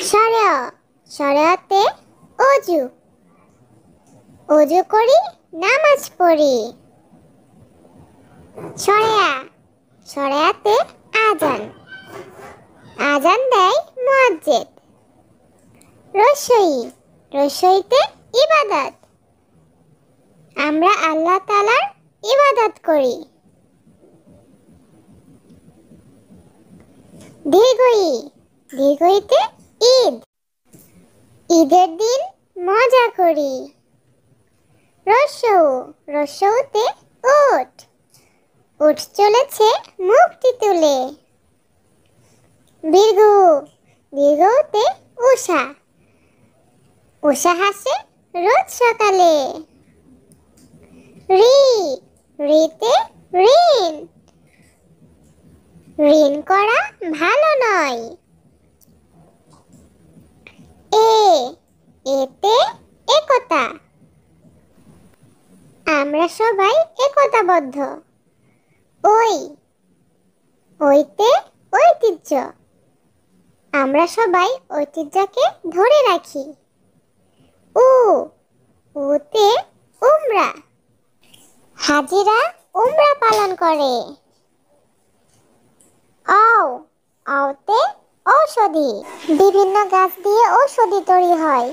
সরেয়া সরেয়াতে অজু অজু করি নামাজ পড়ি। সরেয়া সরেয়াতে আজান আজান দেয় মুয়াজ্জিন। রসই রসইতে ইবাদত আমরা আল্লাহ তাআলার ইবাদত করি। দীর্ঘই দীর্ঘইতে ঈদ ঈদের দিন মজা করি। রসৌ রসৌতে উট উট চলেছে মুখটি তুলে। দীর্ঘ দীর্ঘতে উষা উষা হাসে রোজ সকালে। রি রিতে ঋণ ঋণ করা ভালো নয়। এ এতে একতা আমরা সবাই একতাবদ্ধ। ওই ওইতে ঐতিহ্য আমরা সবাই ঐতিহ্যকে ধরে রাখি। উ উতে উমরা হাজিরা উমরা পালন করে। আও আওতে ঔষধি বিভিন্ন গাছ দিয়ে ঔষধি তৈরি হয়।